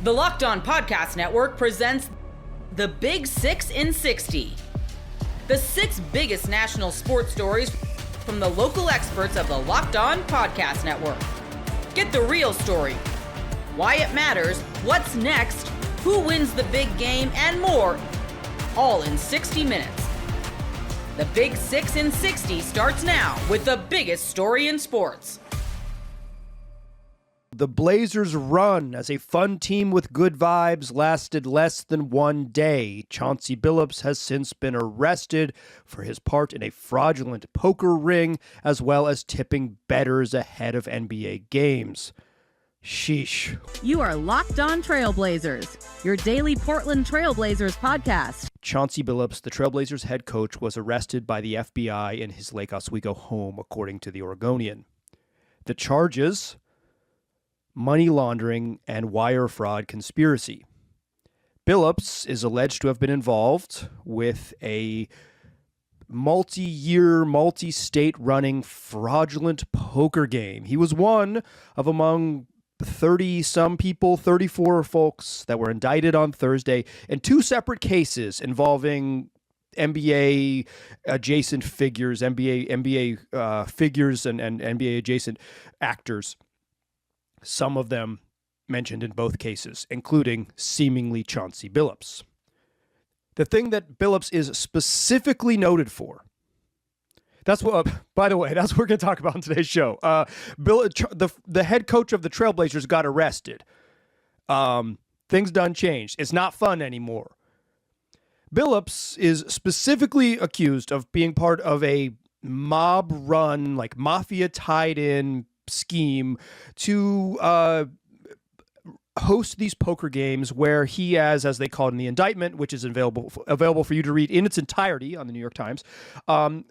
The Locked On Podcast Network presents the Big 6 in 60. The 6 biggest national sports stories from the local experts of the Locked On Podcast Network. Get the real story, why it matters, what's next, who wins the big game, and more, all in 60 minutes. The Big 6 in 60 starts now with the biggest story in sports. The Blazers' run as a fun team with good vibes lasted less than one day. Chauncey Billups has since been arrested for his part in a fraudulent poker ring, as well as tipping bettors ahead of NBA games. Sheesh. You are Locked On Trailblazers, your daily Portland Trailblazers podcast. Chauncey Billups, the Trailblazers head coach, was arrested by the FBI in his Lake Oswego home, according to the Oregonian. The charges: money laundering and wire fraud conspiracy. Billups is alleged to have been involved with a multi-year, multi-state running fraudulent poker game. He was one of among 30-some people, 34 folks that were indicted on Thursday in 2 separate cases involving NBA adjacent figures, NBA figures and NBA adjacent actors. Some of them mentioned in both cases, including seemingly Chauncey Billups. The thing that Billups is specifically noted for, that's what, by the way, that's what we're going to talk about on today's show. The head coach of the Trailblazers got arrested. Things done changed. It's not fun anymore. Billups is specifically accused of being part of a mob-run, like mafia-tied-in scheme to host these poker games where he has, as they call it in the indictment, which is available for you to read in its entirety on the New York Times,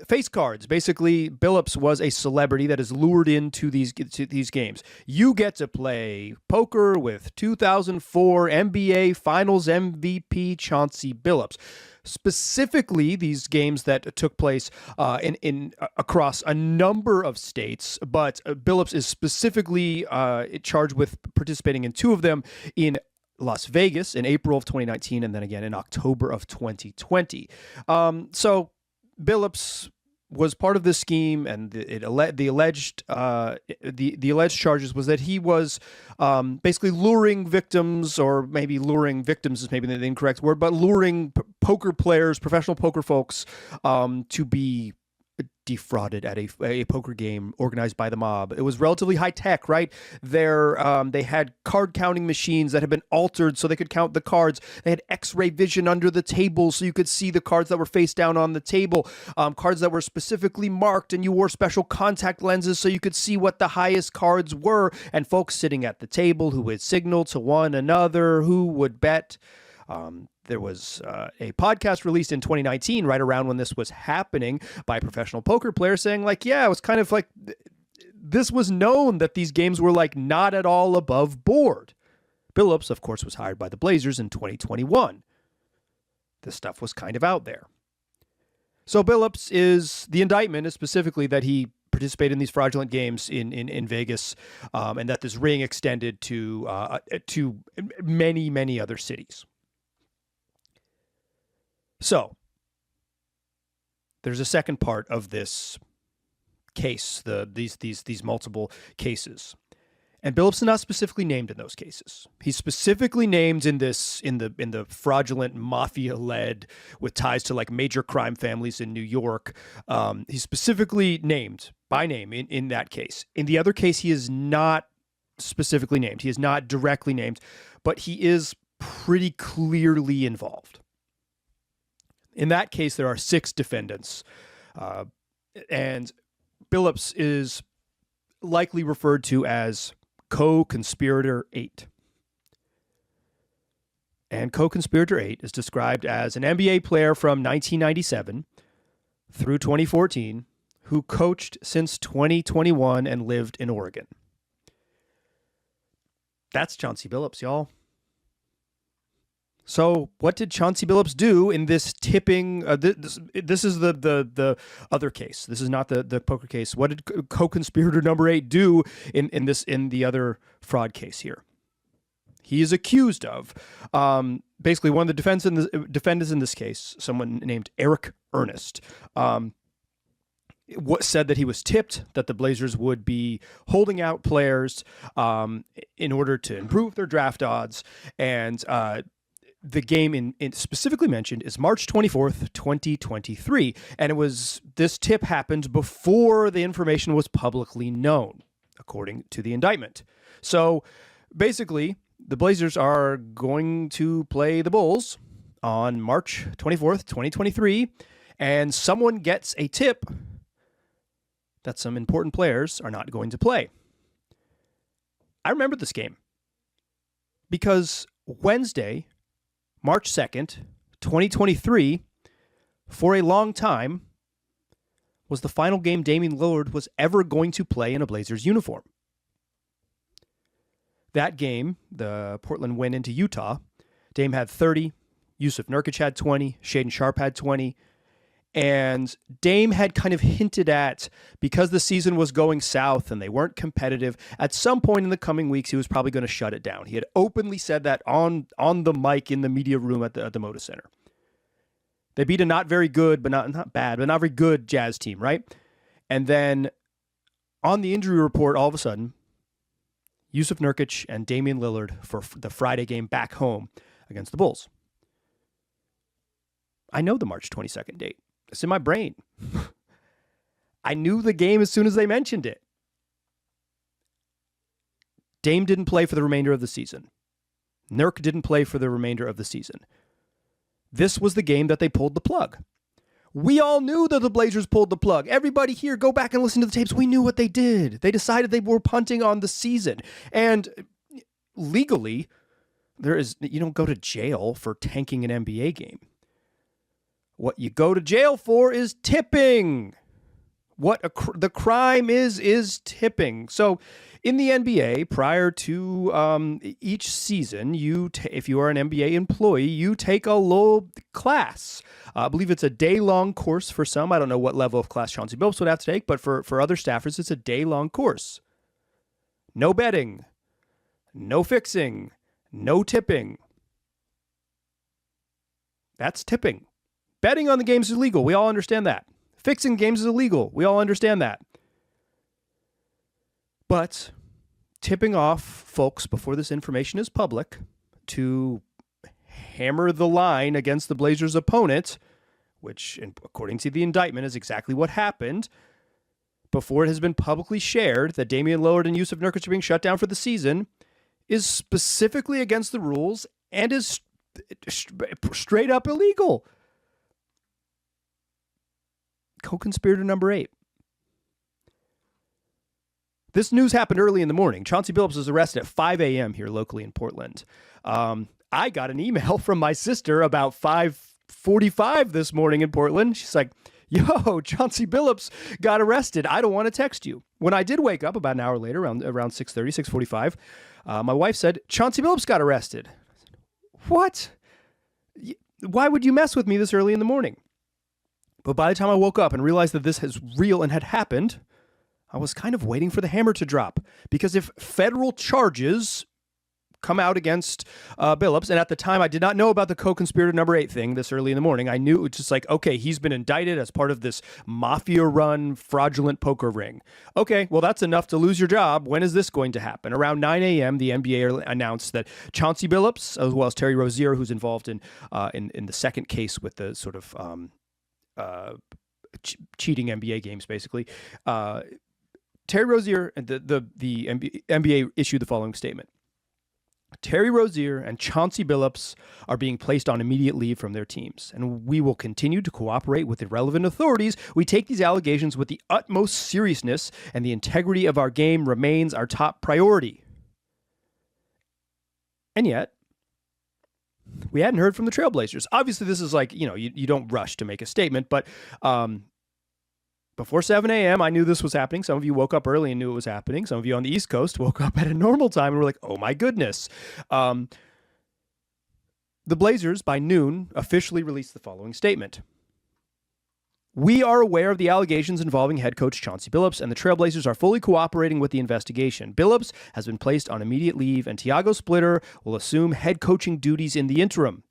face cards. Basically, Billups was a celebrity that is lured into these games. You get to play poker with 2004 NBA Finals MVP Chauncey Billups. Specifically, these games that took place across a number of states, but Billups is specifically charged with participating in 2 of them in Las Vegas in April of 2019 and then again in October of 2020. So Billups was part of this scheme, and the alleged charges was that he was basically luring victims, or maybe luring victims is maybe the incorrect word, but luring poker players, professional poker folks, to be defrauded at a poker game organized by the mob. It was relatively high tech, right? They had card counting machines that had been altered so they could count the cards. They had X-ray vision under the table so you could see the cards that were face down on the table. Cards that were specifically marked, and you wore special contact lenses so you could see what the highest cards were. And folks sitting at the table who would signal to one another who would bet. There was a podcast released in 2019, right around when this was happening, by a professional poker player saying, like, yeah, it was kind of like this was known that these games were like not at all above board. Billups, of course, was hired by the Blazers in 2021. This stuff was kind of out there. So the indictment is specifically that he participated in these fraudulent games in Vegas, and that this ring extended to many, many other cities. So, there's a second part of this case, these multiple cases. And Billups is not specifically named in those cases. He's specifically named in the fraudulent mafia-led with ties to like major crime families in New York. He's specifically named by name in that case. In the other case, he is not specifically named. He is not directly named, but he is pretty clearly involved. In that case, there are 6 defendants, and Billups is likely referred to as Co-Conspirator 8. And Co-Conspirator 8 is described as an NBA player from 1997 through 2014 who coached since 2021 and lived in Oregon. That's Chauncey Billups, y'all. So what did Chauncey Billups do in this tipping? This is the other case. This is not the poker case. What did co-conspirator number 8 do in the other fraud case here? He is accused of. Basically, one of the defendants in this case, someone named Eric Ernest, said that he was tipped that the Blazers would be holding out players in order to improve their draft odds. And the game in specifically mentioned is March 24th, 2023. And this tip happened before the information was publicly known, according to the indictment. So basically, the Blazers are going to play the Bulls on March 24th, 2023, and someone gets a tip that some important players are not going to play. I remember this game because Wednesday, March 2nd, 2023, for a long time, was the final game Damian Lillard was ever going to play in a Blazers uniform. That game, the Portland went into Utah. Dame had 30, Yusuf Nurkic had 20, Shaedon Sharpe had 20, and Dame had kind of hinted at, because the season was going south and they weren't competitive, at some point in the coming weeks he was probably going to shut it down. He had openly said that on the mic in the media room at the Moda Center. They beat a not very good, but not bad, but not very good Jazz team, right? And then on the injury report, all of a sudden, Yusuf Nurkic and Damian Lillard for the Friday game back home against the Bulls. I know the March 22nd date. It's in my brain. I knew the game as soon as they mentioned it. Dame didn't play for the remainder of the season. Nurk didn't play for the remainder of the season. This was the game that they pulled the plug. We all knew that the Blazers pulled the plug. Everybody here, go back and listen to the tapes. We knew what they did. They decided they were punting on the season. And legally, you don't go to jail for tanking an NBA game. What you go to jail for is tipping. What the crime is tipping. So in the NBA, prior to each season, if you are an NBA employee, you take a low class. I believe it's a day-long course for some. I don't know what level of class Chauncey Billups would have to take, but for other staffers, it's a day-long course. No betting, no fixing, no tipping. That's tipping. Betting on the games is illegal. We all understand that. Fixing games is illegal. We all understand that. But tipping off folks before this information is public to hammer the line against the Blazers' opponent, which, according to the indictment, is exactly what happened, before it has been publicly shared that Damian Lillard and Yusuf Nurkic are being shut down for the season, is specifically against the rules and is straight up illegal. Co-conspirator number 8. This news happened early in the morning. Chauncey Billups was arrested at 5 a.m. here locally in Portland. I got an email from my sister about 5:45 this morning in Portland. She's like, yo, Chauncey Billups got arrested. I don't want to text you. When I did wake up about an hour later, around 6:30, 6:45, my wife said, Chauncey Billups got arrested. I said, what? Why would you mess with me this early in the morning? But by the time I woke up and realized that this is real and had happened, I was kind of waiting for the hammer to drop. Because if federal charges come out against Billups, and at the time I did not know about the co-conspirator number 8 thing this early in the morning, I knew it was just like, okay, he's been indicted as part of this mafia-run fraudulent poker ring. Okay, well, that's enough to lose your job. When is this going to happen? Around 9 a.m., the NBA announced that Chauncey Billups, as well as Terry Rozier, who's involved in the second case with the sort of cheating NBA games, basically. Terry Rozier and the NBA issued the following statement. Terry Rozier and Chauncey Billups are being placed on immediate leave from their teams, and we will continue to cooperate with the relevant authorities. We take these allegations with the utmost seriousness, and the integrity of our game remains our top priority. And yet, we hadn't heard from the Trailblazers. Obviously, this is like, you don't rush to make a statement, but before 7 a.m., I knew this was happening. Some of you woke up early and knew it was happening. Some of you on the East Coast woke up at a normal time and were like, oh my goodness. The Blazers, by noon, officially released the following statement. We are aware of the allegations involving head coach Chauncey Billups, and the Trailblazers are fully cooperating with the investigation. Billups has been placed on immediate leave, and Tiago Splitter will assume head coaching duties in the interim.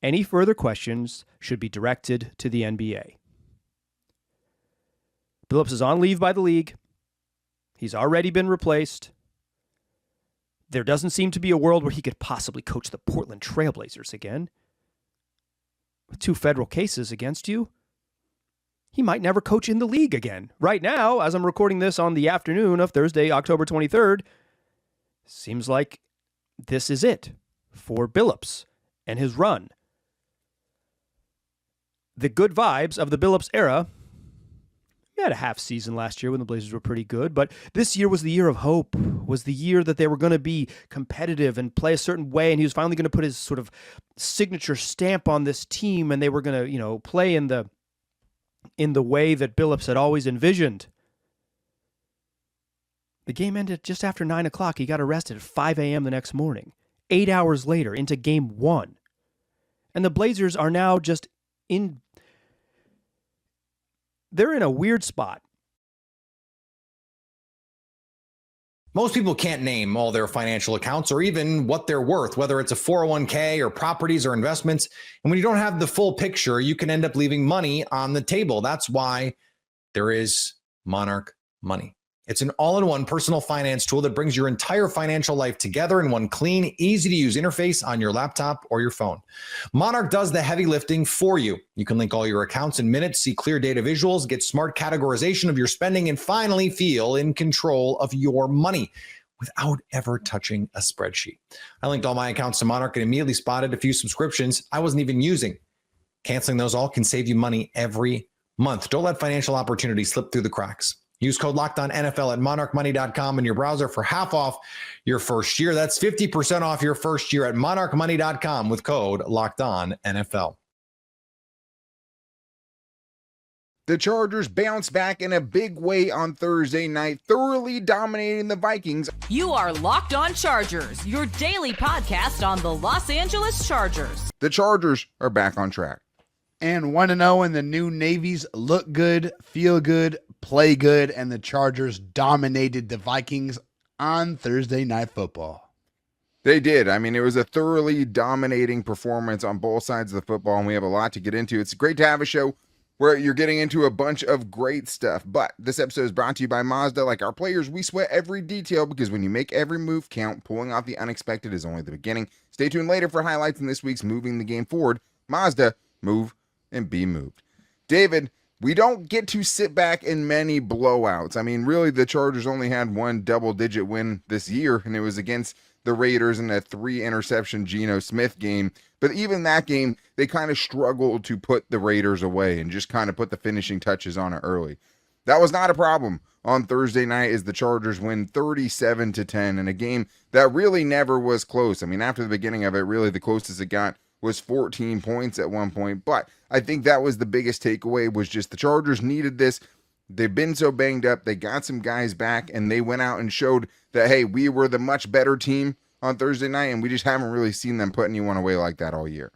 Any further questions should be directed to the NBA. Billups is on leave by the league. He's already been replaced. There doesn't seem to be a world where he could possibly coach the Portland Trailblazers again. With 2 federal cases against you, he might never coach in the league again. Right now, as I'm recording this on the afternoon of Thursday, October 23rd, seems like this is it for Billups and his run. The good vibes of the Billups era. We had a half season last year when the Blazers were pretty good, but this year was the year of hope, was the year that they were going to be competitive and play a certain way, and he was finally going to put his sort of signature stamp on this team, and they were going to, play in the way that Billups had always envisioned. The game ended just after 9 o'clock. He got arrested at 5 a.m. the next morning, 8 hours later into game 1. And the Blazers are now just they're in a weird spot. Most people can't name all their financial accounts or even what they're worth, whether it's a 401k or properties or investments. And when you don't have the full picture, you can end up leaving money on the table. That's why there is Monarch Money. It's an all-in-one personal finance tool that brings your entire financial life together in one clean, easy-to-use interface on your laptop or your phone. Monarch does the heavy lifting for you. You can link all your accounts in minutes, see clear data visuals, get smart categorization of your spending, and finally feel in control of your money without ever touching a spreadsheet. I linked all my accounts to Monarch and immediately spotted a few subscriptions I wasn't even using. Canceling those all can save you money every month. Don't let financial opportunities slip through the cracks. Use code LOCKEDONNFL at monarchmoney.com in your browser for half off your first year. That's 50% off your first year at monarchmoney.com with code LOCKEDONNFL. The Chargers bounced back in a big way on Thursday night, thoroughly dominating the Vikings. You are Locked On Chargers, your daily podcast on the Los Angeles Chargers. The Chargers are back on track. And 1-0, and the new Navies look good, feel good, play good, and the Chargers dominated the Vikings on Thursday Night Football. They did. I mean, it was a thoroughly dominating performance on both sides of the football, and we have a lot to get into. It's great to have a show where you're getting into a bunch of great stuff. But this episode is brought to you by Mazda. Like our players, we sweat every detail because when you make every move count, pulling off the unexpected is only the beginning. Stay tuned later for highlights in this week's Moving the Game Forward. Mazda, move and be moved. David, we don't get to sit back in many blowouts. I mean, really, the Chargers only had one double-digit win this year, and it was against the Raiders in a 3-interception Geno Smith game. But even that game, they kind of struggled to put the Raiders away and just kind of put the finishing touches on it early. That was not a problem on Thursday night as the Chargers win 37-10 in a game that really never was close. I mean, after the beginning of it, really the closest it got was 14 points at one point. But I think that was the biggest takeaway, was just the Chargers needed this. They've been so banged up. They got some guys back, and they went out and showed that, hey, we were the much better team on Thursday night, and we just haven't really seen them put anyone away like that all year.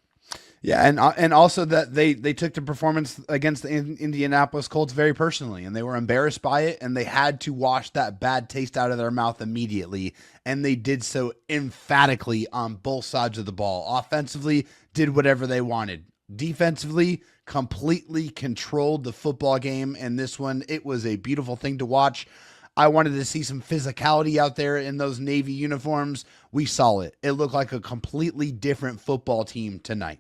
Yeah, and also that they took the performance against the Indianapolis Colts very personally, and they were embarrassed by it, and they had to wash that bad taste out of their mouth immediately, and they did so emphatically on both sides of the ball. Offensively, did whatever they wanted. Defensively, completely controlled the football game, and this one, it was a beautiful thing to watch. I wanted to see some physicality out there in those Navy uniforms. We saw it. It looked like a completely different football team tonight.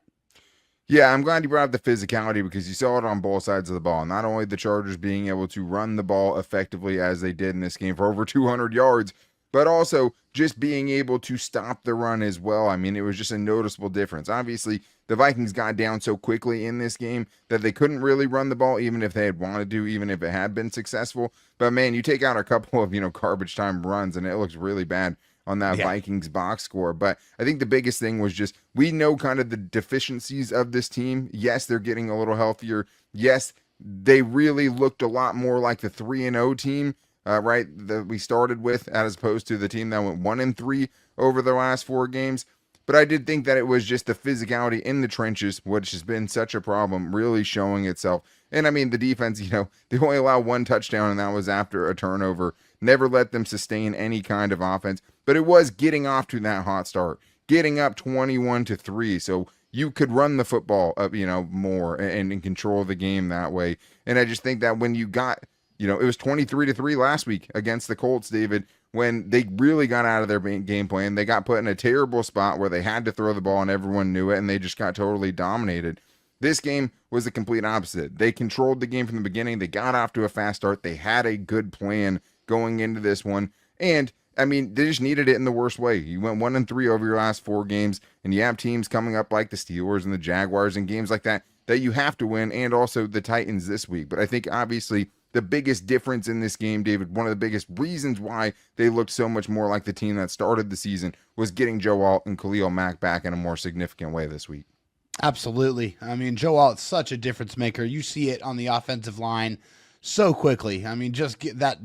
Yeah, I'm glad you brought up the physicality because you saw it on both sides of the ball. Not only the Chargers being able to run the ball effectively as they did in this game for over 200 yards, but also just being able to stop the run as well. I mean, it was just a noticeable difference. Obviously, the Vikings got down so quickly in this game that they couldn't really run the ball, even if they had wanted to, even if it had been successful. But, man, you take out a couple of, garbage time runs, and it looks really bad on that Vikings box score. But I think the biggest thing was just, we know kind of the deficiencies of this team. Yes, they're getting a little healthier. Yes, they really looked a lot more like the 3-0 team, that we started with, as opposed to the team that went 1-3 over the last 4 games. But I did think that it was just the physicality in the trenches, which has been such a problem, really showing itself. And I mean, the defense, they only allowed one touchdown, and that was after a turnover. Never let them sustain any kind of offense. But it was getting off to that hot start, getting up 21-3. So you could run the football up, more and control the game that way. And I just think that when you got, it was 23-3 last week against the Colts, David, when they really got out of their game plan. They got put in a terrible spot where they had to throw the ball and everyone knew it, and they just got totally dominated. This game was the complete opposite. They controlled the game from the beginning. They got off to a fast start. They had a good plan going into this one. And I mean, they just needed it in the worst way. You went 1-3 over your last 4 games, and you have teams coming up like the Steelers and the Jaguars and games like that you have to win, and also the Titans this week. But I think obviously the biggest difference in this game, David, one of the biggest reasons why they looked so much more like the team that started the season was getting Joe Alt and Khalil Mack back in a more significant way this week. Absolutely. I mean, Joe Alt's such a difference maker. You see it on the offensive line so quickly. I mean, just get that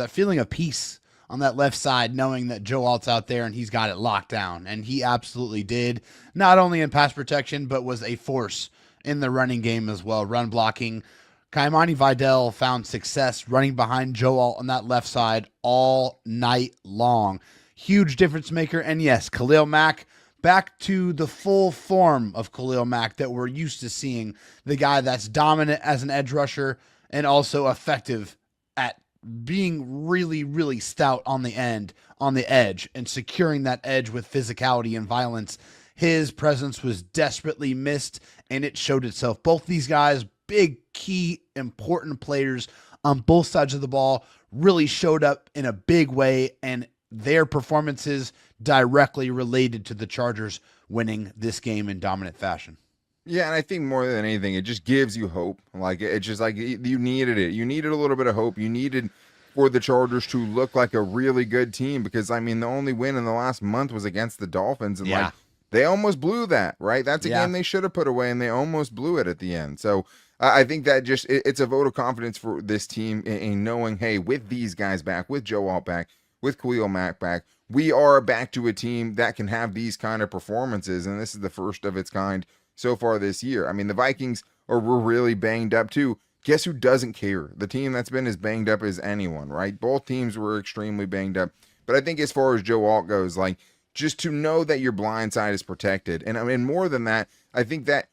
feeling of peace on that left side, knowing that Joe Alt's out there and he's got it locked down. And he absolutely did, not only in pass protection, but was a force in the running game as well. Run blocking. Kaimani Vidal found success running behind Joe Alt on that left side all night long. Huge difference maker. And yes, Khalil Mack, back to the full form of Khalil Mack that we're used to seeing. The guy that's dominant as an edge rusher and also effective at being really, really stout on the edge, and securing that edge with physicality and violence. His presence was desperately missed, and it showed itself. Both these guys, big, key, important players on both sides of the ball, really showed up in a big way, and their performances directly related to the Chargers winning this game in dominant fashion. Yeah, and I think more than anything, it just gives you hope. Like, it's just like you needed it. You needed a little bit of hope. You needed for the Chargers to look like a really good team, because, I mean, the only win in the last month was against the Dolphins, and like they almost blew that, right? That's a game they should have put away, and they almost blew it at the end. So I think that just it's a vote of confidence for this team in knowing, hey, with these guys back, with Joe Alt back, with Khalil Mack back, we are back to a team that can have these kind of performances, and this is the first of its kind so far this year. I mean, the Vikings were really banged up too. Guess who doesn't care? The team that's been as banged up as anyone, right? Both teams were extremely banged up. But I think as far as Joe Alt goes, like, just to know that your blind side is protected. And I mean, more than that, I think that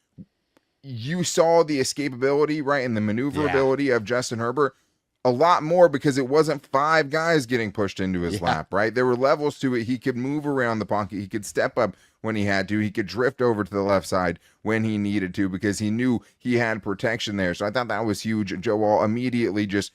you saw the escapability, right, and the maneuverability of Justin Herbert a lot more, because it wasn't 5 guys getting pushed into his lap, right? There were levels to it. He could move around the pocket. He could step up when he had to. He could drift over to the left side when he needed to, because he knew he had protection there. So I thought that was huge. Joe Alt immediately just,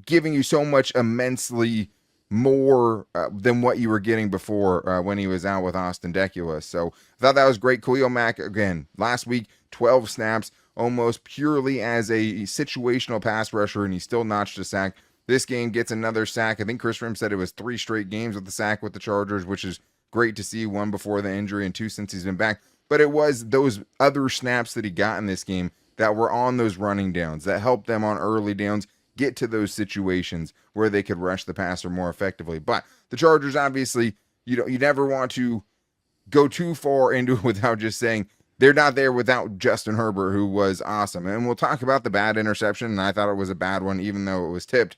giving you so much immensely more than what you were getting before when he was out with Austin Deculus. So I thought that was great. Khalil Mack, again, last week, 12 snaps, almost purely as a situational pass rusher, and he still notched a sack. This game gets another sack. I think Chris Rim said it was 3 straight games with the sack with the Chargers, which is great to see, 1 before the injury and 2 since he's been back. But it was those other snaps that he got in this game that were on those running downs that helped them on early downs get to those situations where they could rush the passer more effectively. But the Chargers, obviously, you never want to go too far into it without just saying they're not there without Justin Herbert, who was awesome. And we'll talk about the bad interception, and I thought it was a bad one, even though it was tipped.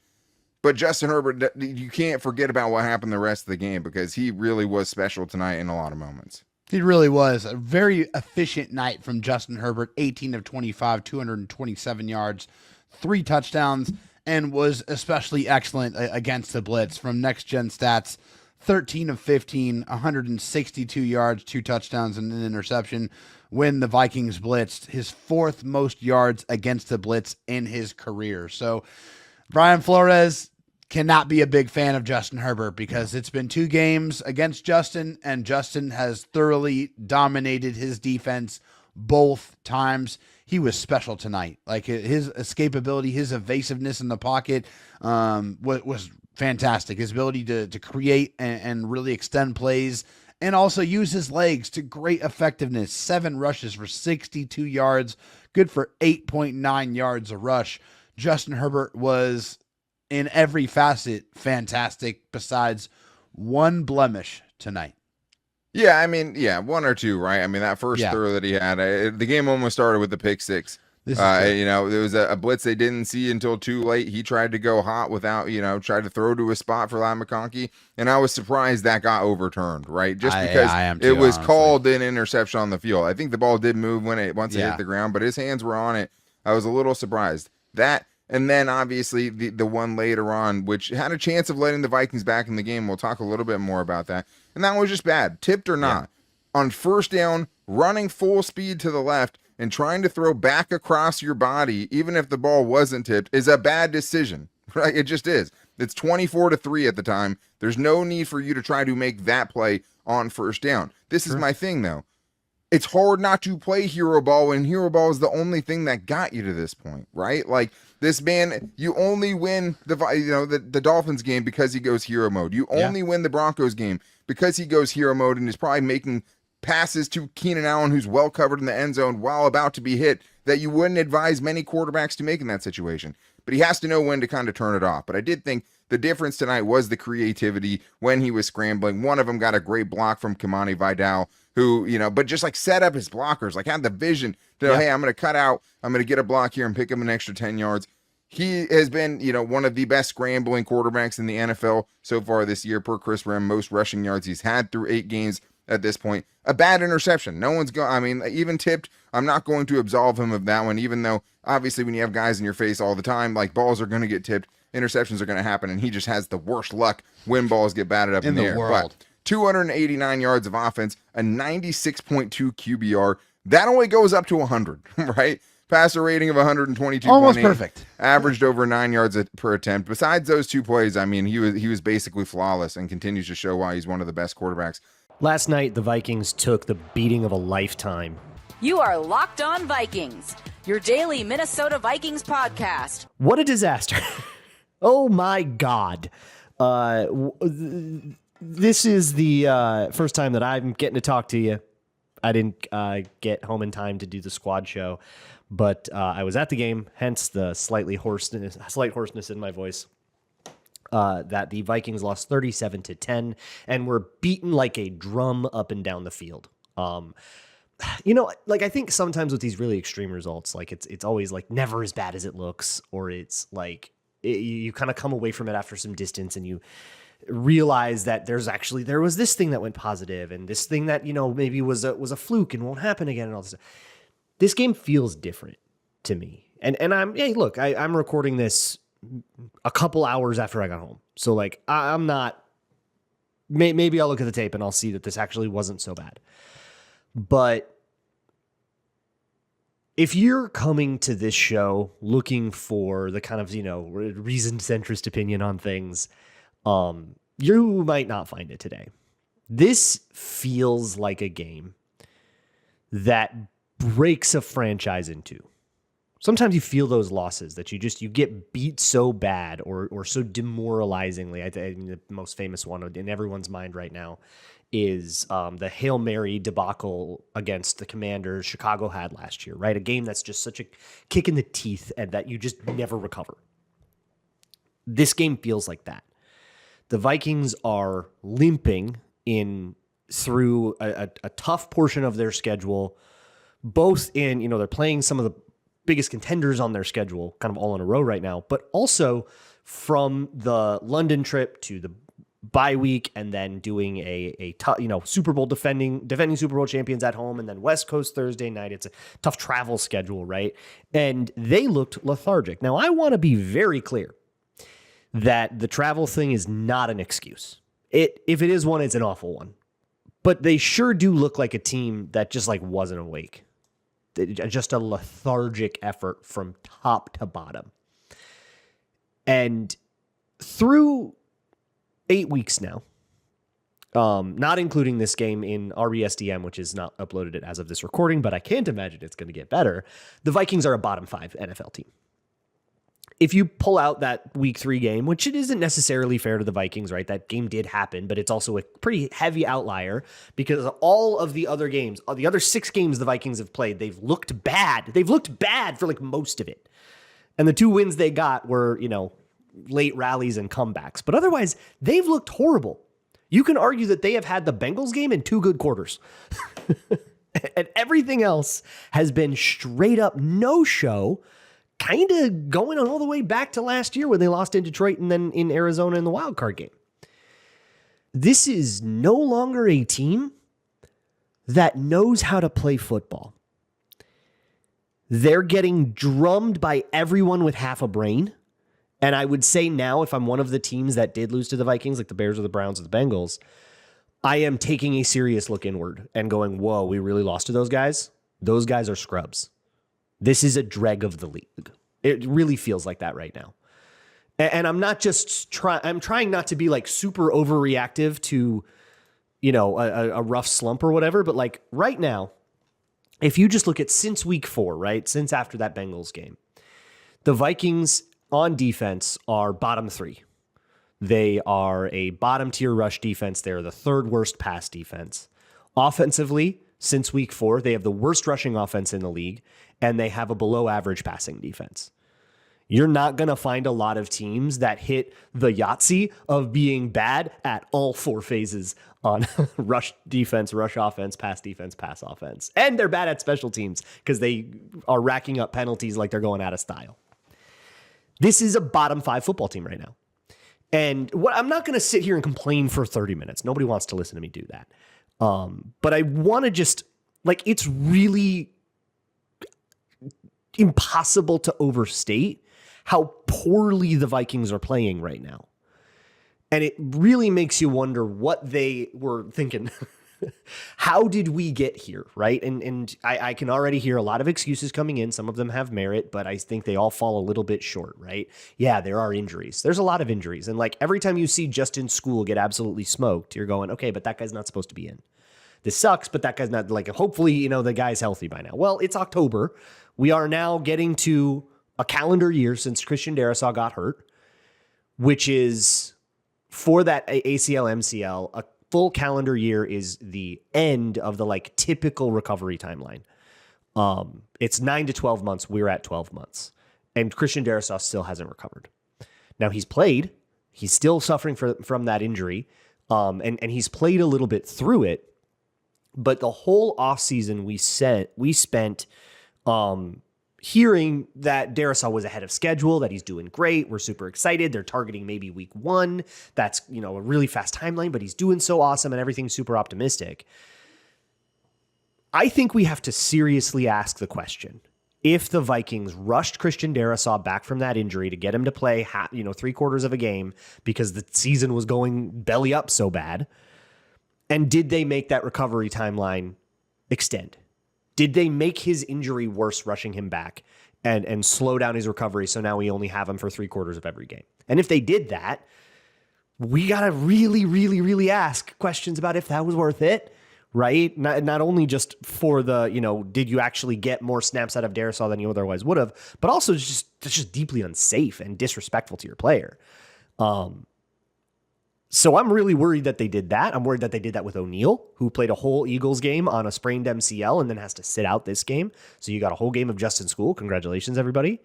But Justin Herbert, you can't forget about what happened the rest of the game, because he really was special tonight in a lot of moments. He really was. A very efficient night from Justin Herbert, 18 of 25, 227 yards, 3 touchdowns, and was especially excellent against the blitz. From Next Gen Stats, 13 of 15, 162 yards, 2 touchdowns, and an interception when the Vikings blitzed. His 4th most yards against the blitz in his career. So Brian Flores cannot be a big fan of Justin Herbert, because it's been 2 games against Justin, and Justin has thoroughly dominated his defense both times. He was special tonight. Like, his escapability, his evasiveness in the pocket was fantastic. His ability to create and really extend plays, and also use his legs to great effectiveness. 7 rushes for 62 yards, good for 8.9 yards a rush. Justin Herbert was, in every facet, fantastic, besides one blemish tonight. Yeah, I mean, yeah, one or two, right? I mean, that first Yeah. throw that he had, the game almost started with the pick six. This is true. You know, there was a blitz they didn't see until too late. He tried to go hot without, tried to throw to a spot for Ladd McConkey, and I was surprised that got overturned, right? Just because I am too, it was honestly. called an interception on the field. I think the ball did move once it Yeah. hit the ground, but his hands were on it. I was a little surprised. That, and then obviously the one later on, which had a chance of letting the Vikings back in the game. We'll talk a little bit more about that. And that was just bad, tipped or not. On first down, running full speed to the left and trying to throw back across your body, even if the ball wasn't tipped, is a bad decision, right? It just is. It's 24-3 at the time. There's no need for you to try to make that play on first down. This is my thing, though. It's hard not to play hero ball when hero ball is the only thing that got you to this point, right? Like, this man, you only win the Dolphins game because he goes hero mode. You only win the Broncos game because he goes hero mode and is probably making passes to Keenan Allen, who's well covered in the end zone while about to be hit, that you wouldn't advise many quarterbacks to make in that situation. But he has to know when to kind of turn it off. But I did think the difference tonight was the creativity when he was scrambling. One of them got a great block from Kimani Vidal, who, but just like set up his blockers, like had the vision to, hey, I'm going to cut out, I'm going to get a block here and pick him an extra 10 yards. He has been, one of the best scrambling quarterbacks in the NFL so far this year per Chris Rim, most rushing yards he's had through 8 games at this point. A bad interception. No one's going, even tipped, I'm not going to absolve him of that one, even though obviously when you have guys in your face all the time, like balls are going to get tipped, interceptions are going to happen, and he just has the worst luck when balls get batted up in the air. world. But 289 yards of offense, a 96.2 QBR. That only goes up to 100, right? Passer rating of 122. Almost perfect. Averaged over 9 yards per attempt. Besides those 2 plays, he was basically flawless and continues to show why he's one of the best quarterbacks. Last night, the Vikings took the beating of a lifetime. You are Locked On Vikings, your daily Minnesota Vikings podcast. What a disaster. Oh, my God. This is the first time that I'm getting to talk to you. I didn't get home in time to do the squad show, but I was at the game, hence the slight hoarseness in my voice. That the Vikings lost 37-10 and were beaten like a drum up and down the field. I think sometimes with these really extreme results, like it's always like never as bad as it looks, or it's like you kind of come away from it after some distance and you realize that there was this thing that went positive and this thing that, maybe was a fluke and won't happen again and all this stuff. This game feels different to me. And I'm recording this a couple hours after I got home. So like, I'm not, maybe I'll look at the tape and I'll see that this actually wasn't so bad. But if you're coming to this show looking for the kind of, reasoned centrist opinion on things, you might not find it today. This feels like a game that breaks a franchise in two. Sometimes you feel those losses that you get beat so bad or so demoralizingly. I think the most famous one in everyone's mind right now is the Hail Mary debacle against the Commanders Chicago had last year, right? A game that's just such a kick in the teeth and that you just never recover. This game feels like that. The Vikings are limping through a tough portion of their schedule, both in, they're playing some of the biggest contenders on their schedule kind of all in a row right now, but also from the London trip to the bye week and then doing a tough, Super Bowl defending Super Bowl champions at home and then West Coast Thursday night. It's a tough travel schedule, right? And they looked lethargic. Now, I want to be very clear that the travel thing is not an excuse. If it is one, it's an awful one. But they sure do look like a team that just like wasn't awake. Just a lethargic effort from top to bottom. And through 8 weeks now, not including this game in RESDM, which is not uploaded as of this recording, but I can't imagine it's going to get better, the Vikings are a bottom 5 NFL team. If you pull out that week 3 game, which it isn't necessarily fair to the Vikings, right? That game did happen, but it's also a pretty heavy outlier because all of the other games, the other 6 games the Vikings have played, they've looked bad. They've looked bad for like most of it. And the 2 wins they got were, late rallies and comebacks. But otherwise, they've looked horrible. You can argue that they have had the Bengals game in 2 good quarters. And everything else has been straight up no-show, kind of going all the way back to last year when they lost in Detroit and then in Arizona in the wild card game. This is no longer a team that knows how to play football. They're getting drummed by everyone with half a brain. And I would say now, if I'm one of the teams that did lose to the Vikings, like the Bears or the Browns or the Bengals, I am taking a serious look inward and going, whoa, we really lost to those guys? Those guys are scrubs. This is a dreg of the league. It really feels like that right now. And I'm not just I'm trying not to be like super overreactive to, a rough slump or whatever. But like right now, if you just look at since week 4, right? Since after that Bengals game, the Vikings on defense are bottom 3. They are a bottom tier rush defense. They're the 3rd worst pass defense. Offensively, since week 4, they have the worst rushing offense in the league, and they have a below average passing defense. You're not going to find a lot of teams that hit the Yahtzee of being bad at all 4 phases on rush defense, rush offense, pass offense. And they're bad at special teams because they are racking up penalties like they're going out of style. This is a bottom 5 football team right now. And I'm not going to sit here and complain for 30 minutes. Nobody wants to listen to me do that. But I want to just, it's really impossible to overstate how poorly the Vikings are playing right now. And it really makes you wonder what they were thinking. How did we get here, right? And I can already hear a lot of excuses coming in. Some of them have merit, but I think they all fall a little bit short, right? Yeah, there are injuries. There's a lot of injuries. And every time you see Justin School get absolutely smoked, you're going, okay, but that guy's not supposed to be in. This sucks, but that guy's not, hopefully, the guy's healthy by now. Well, it's October. We are now getting to a calendar year since Christian Darrisaw got hurt, which is for that ACL, MCL, a full calendar year is the end of the typical recovery timeline. It's 9 to 12 months. We're at 12 months. And Christian Darrisaw still hasn't recovered. Now he's played. He's still suffering from that injury. And he's played a little bit through it. But the whole offseason we spent hearing that Darrisaw was ahead of schedule, that he's doing great. We're super excited. They're targeting maybe week 1. That's, a really fast timeline, but he's doing so awesome and everything's super optimistic. I think we have to seriously ask the question. If the Vikings rushed Christian Darrisaw back from that injury to get him to play 3/4 of a game because the season was going belly up so bad, and did they make that recovery timeline extend? Did they make his injury worse rushing him back and slow down his recovery so now we only have him for 3/4 of every game? And if they did that, we got to really, really, really ask questions about if that was worth it, right? Not only just for the, did you actually get more snaps out of Darrisaw than you otherwise would have, but also it's just deeply unsafe and disrespectful to your player. So I'm really worried that they did that. I'm worried that they did that with O'Neal, who played a whole Eagles game on a sprained MCL and then has to sit out this game. So you got a whole game of Justin School. Congratulations, everybody.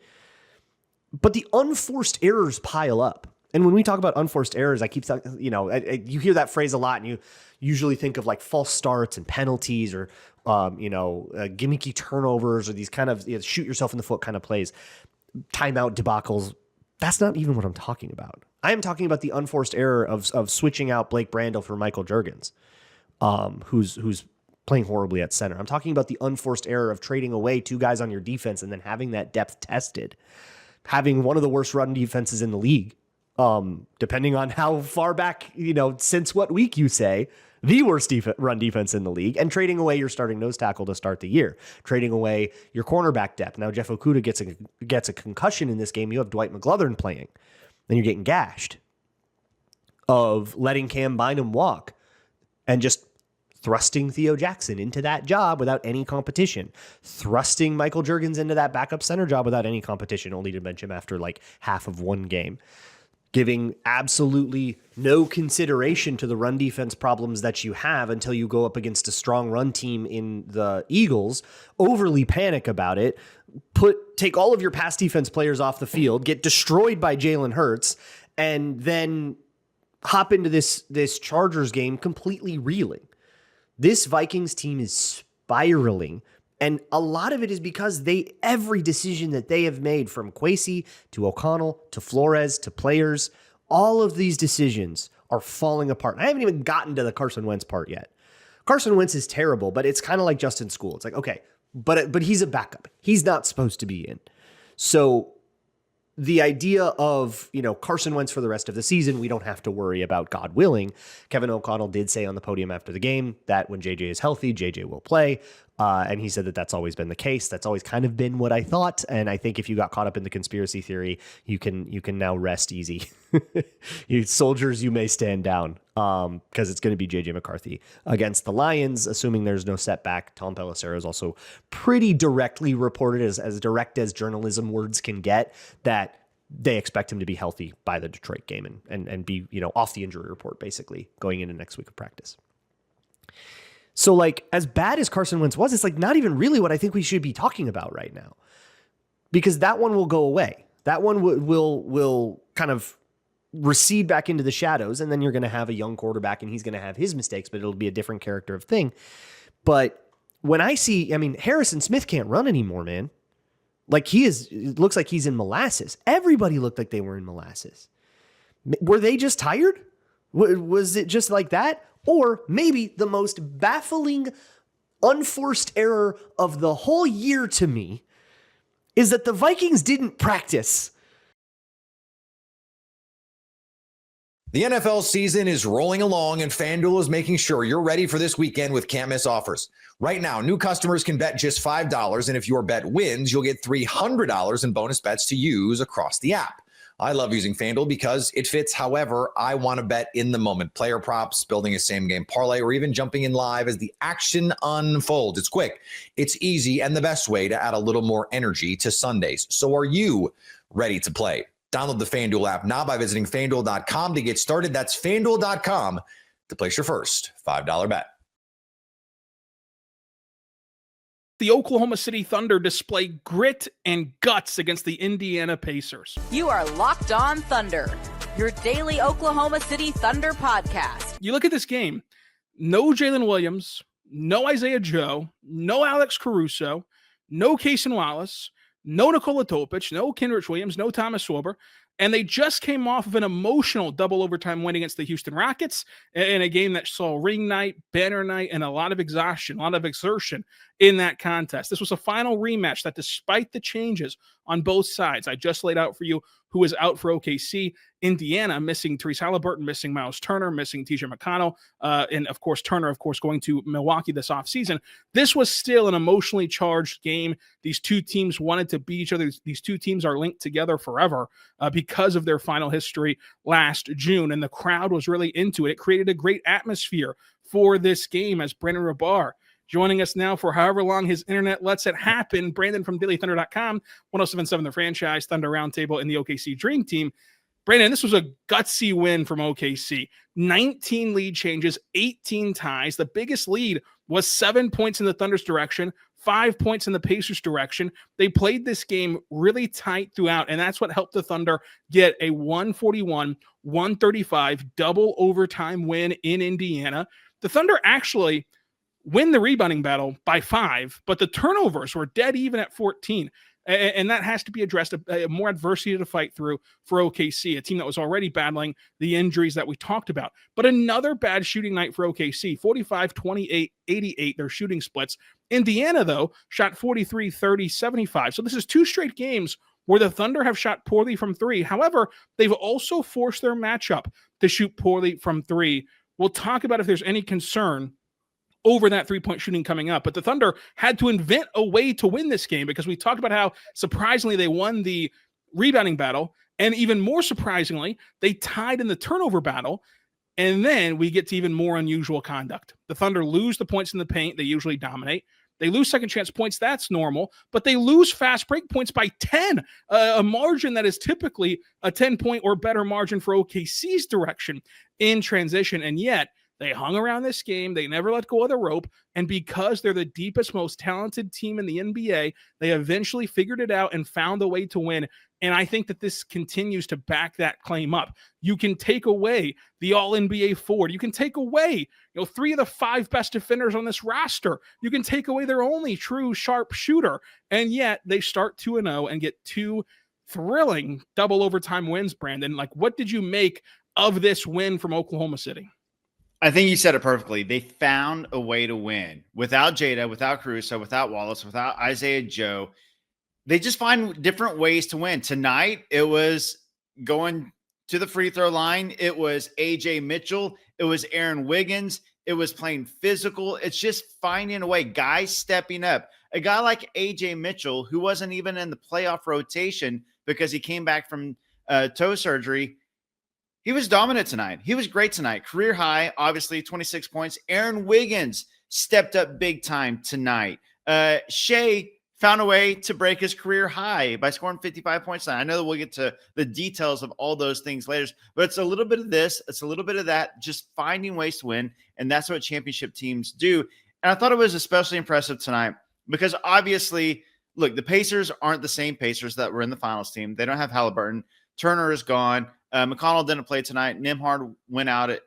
But the unforced errors pile up. And when we talk about unforced errors, I keep talking, you hear that phrase a lot, and you usually think of false starts and penalties or, gimmicky turnovers or these kind of shoot yourself in the foot kind of plays, timeout debacles. That's not even what I'm talking about. I am talking about the unforced error of switching out Blake Brandel for Michael Juergens, who's playing horribly at center. I'm talking about the unforced error of trading away 2 guys on your defense and then having that depth tested, having one of the worst run defenses in the league, depending on how far back, since what week you say, the worst run defense in the league, and trading away your starting nose tackle to start the year, trading away your cornerback depth. Now Jeff Okudah gets a concussion in this game. You have Dwight McGlothern playing. Then you're getting gashed of letting Cam Bynum walk and just thrusting Theo Jackson into that job without any competition, thrusting Michael Juergens into that backup center job without any competition, only to bench him after half of one game, giving absolutely no consideration to the run defense problems that you have until you go up against a strong run team in the Eagles, overly panic about it, take all of your pass defense players off the field, get destroyed by Jalen Hurts, and then hop into this Chargers game completely reeling. This Vikings team is spiraling, and a lot of it is because every decision that they have made, from Kwesi to O'Connell to Flores to players, all of these decisions are falling apart. I haven't even gotten to the Carson Wentz part yet. Carson Wentz is terrible, but it's kind of like Justin School. It's like, okay, but he's a backup. He's not supposed to be in. So the idea of, Carson Wentz for the rest of the season, we don't have to worry about, God willing. Kevin O'Connell did say on the podium after the game that when JJ is healthy, JJ will play. And he said that that's always been the case. That's always kind of been what I thought. And I think if you got caught up in the conspiracy theory, you can now rest easy. You soldiers, you may stand down, because it's going to be JJ McCarthy against the Lions, assuming there's no setback. Tom Pelissero is also pretty directly reported, as direct as journalism words can get, that they expect him to be healthy by the Detroit game and be, off the injury report, basically, going into next week of practice. So, as bad as Carson Wentz was, it's not even really what I think we should be talking about right now, because that one will go away. That one will kind of recede back into the shadows, and then you're going to have a young quarterback, and he's going to have his mistakes, but it'll be a different character of thing. But when I see, Harrison Smith can't run anymore, man. It looks like he's in molasses. Everybody looked like they were in molasses. Were they just tired? Was it just like that? Or maybe the most baffling, unforced error of the whole year to me is that the Vikings didn't practice. The NFL season is rolling along, and FanDuel is making sure you're ready for this weekend with can't miss offers. Right now, new customers can bet just $5, and if your bet wins, you'll get $300 in bonus bets to use across the app. I love using FanDuel because it fits however I want to bet in the moment. Player props, building a same-game parlay, or even jumping in live as the action unfolds. It's quick, it's easy, and the best way to add a little more energy to Sundays. So are you ready to play? Download the FanDuel app now by visiting FanDuel.com to get started. That's FanDuel.com to place your first $5 bet. The Oklahoma City Thunder display grit and guts against the Indiana Pacers. You are Locked On Thunder, your daily Oklahoma City Thunder podcast. You look at this game, no Jalen Williams, no Isaiah Joe, no Alex Caruso, no Cason Wallace, no Nikola Topic, no Kenrich Williams, no Thomas Schwarber. And they just came off of an emotional double overtime win against the Houston Rockets in a game that saw ring night, banner night, and a lot of exhaustion, a lot of exertion in that contest. This was a final rematch that, despite the changes on both sides, I just laid out for you who was out for OKC. Indiana missing Therese Halliburton, missing Miles Turner, missing TJ McConnell, and of course Turner, going to Milwaukee this offseason. This was still an emotionally charged game. These two teams wanted to beat each other. These two teams are linked together forever because of their final history last June, and the crowd was really into it. It created a great atmosphere for this game as Brandon Rabar joining us now for however long his internet lets it happen. Brandon from DailyThunder.com, 107.7 The Franchise, Thunder Roundtable, and the OKC Dream Team. Brandon, this was a gutsy win from OKC. 19 lead changes, 18 ties. The biggest lead was 7 points in the Thunder's direction, 5 points in the Pacers' direction. They played this game really tight throughout, and that's what helped the Thunder get a 141-135 double overtime win in Indiana. The Thunder actually win the rebounding battle by 5, but the turnovers were dead even at 14. And that has to be addressed, more adversity to fight through for OKC, a team that was already battling the injuries that we talked about. But another bad shooting night for OKC, 45, 28, 88, their shooting splits. Indiana, though, shot 43, 30, 75. So this is 2 straight games where the Thunder have shot poorly from 3. However, they've also forced their matchup to shoot poorly from 3. We'll talk about if there's any concern over that 3-point shooting coming up. But the Thunder had to invent a way to win this game, because we talked about how surprisingly they won the rebounding battle. And even more surprisingly, they tied in the turnover battle. And then we get to even more unusual conduct. The Thunder lose the points in the paint. They usually dominate. They lose second chance points. That's normal. But they lose fast break points by 10, a margin that is typically a 10-point or better margin for OKC's direction in transition. And yet They hung around this game. They never let go of the rope. And because they're the deepest, most talented team in the NBA, they eventually figured it out and found a way to win. And I think that this continues to back that claim up. You can take away the all-NBA forward. You can take away, 3 of the 5 best defenders on this roster. You can take away their only true sharp shooter. And yet they start 2-0 and get 2 thrilling double overtime wins, Brandon. Like, what did you make of this win from Oklahoma City? I think you said it perfectly. They found a way to win without Jada, without Caruso, without Wallace, without Isaiah Joe. They just find different ways to win. Tonight, it was going to the free throw line. It was AJ Mitchell. It was Aaron Wiggins. It was playing physical. It's just finding a way. Guys stepping up. A guy like AJ Mitchell, who wasn't even in the playoff rotation because he came back from toe surgery, he was dominant tonight. He was great tonight. Career high, obviously, 26 points. Aaron Wiggins stepped up big time tonight. Shea found a way to break his career high by scoring 55 points tonight. I know that we'll get to the details of all those things later, but it's a little bit of this, it's a little bit of that, just finding ways to win, and that's what championship teams do. And I thought it was especially impressive tonight because obviously, look, the Pacers aren't the same Pacers that were in the finals team. They don't have Halliburton. Turner is gone. McConnell didn't play tonight. Nimhard went out at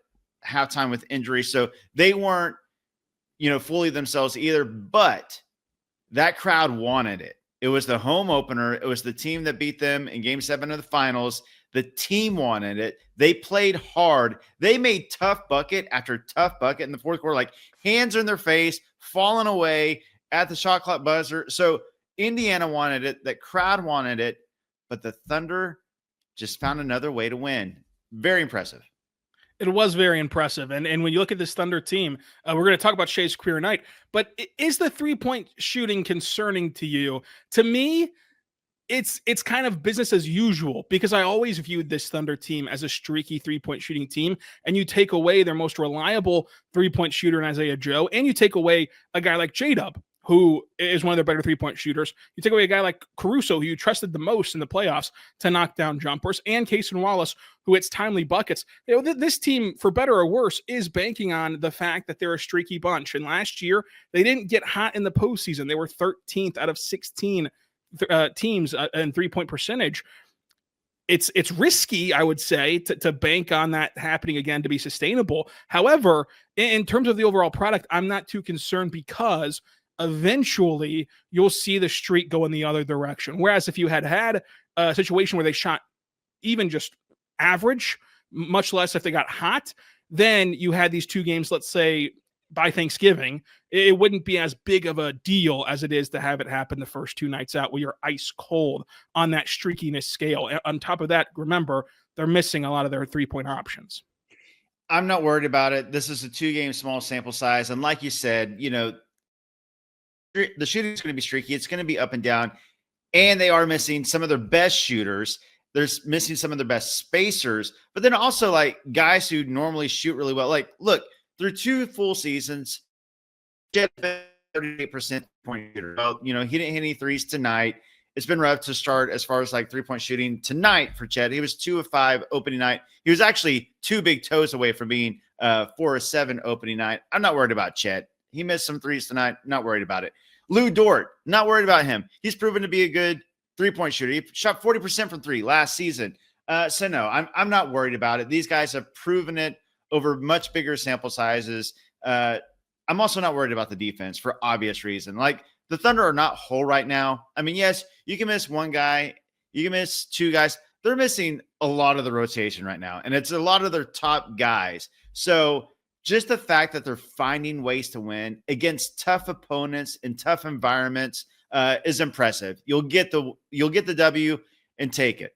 halftime with injury. So they weren't, fully themselves either, but that crowd wanted it. It was the home opener. It was the team that beat them in Game 7 of the finals. The team wanted it. They played hard. They made tough bucket after tough bucket in the fourth quarter, like hands in their face, falling away at the shot clock buzzer. So Indiana wanted it. That crowd wanted it, but the Thunder just found another way to win. Very impressive. It was very impressive. And when you look at this Thunder team, we're going to talk about Shea's career night, but is the 3-point shooting concerning to you? To me, it's kind of business as usual because I always viewed this Thunder team as a streaky 3-point shooting team. And you take away their most reliable 3-point shooter in Isaiah Joe, and you take away a guy like J-Dub, who is one of their better 3-point shooters. You take away a guy like Caruso, who you trusted the most in the playoffs to knock down jumpers, and Cason Wallace, who hits timely buckets. This team, for better or worse, is banking on the fact that they're a streaky bunch. And last year, they didn't get hot in the postseason. They were 13th out of 16 teams in 3-point percentage. It's risky, I would say, to bank on that happening again to be sustainable. However, in terms of the overall product, I'm not too concerned because eventually you'll see the streak go in the other direction. Whereas if you had a situation where they shot even just average, much less if they got hot, then you had these 2 games, let's say by Thanksgiving, it wouldn't be as big of a deal as it is to have it happen the first 2 nights out where you're ice cold on that streakiness scale. On top of that, remember, they're missing a lot of their 3-point options. I'm not worried about it. This is a 2-game small sample size. And like you said, the shooting is going to be streaky. It's going to be up and down. And they are missing some of their best shooters. They're missing some of their best spacers. But then also, like, guys who normally shoot really well. Like, look, through 2 full seasons, Jet 38% point shooter. Well, he didn't hit any threes tonight. It's been rough to start as far as, like, 3-point shooting tonight for Chet. He was 2 of 5 opening night. He was actually 2 big toes away from being 4 of 7 opening night. I'm not worried about Chet. He missed some threes tonight. Not worried about it. Lou Dort, not worried about him. He's proven to be a good 3-point shooter. He shot 40% from 3 last season. So no, I'm not worried about it. These guys have proven it over much bigger sample sizes. I'm also not worried about the defense for obvious reason. Like, the Thunder are not whole right now. I mean, yes, you can miss 1 guy. You can miss 2 guys. They're missing a lot of the rotation right now, and it's a lot of their top guys. So just the fact that they're finding ways to win against tough opponents in tough environments is impressive. You'll get the W and take it.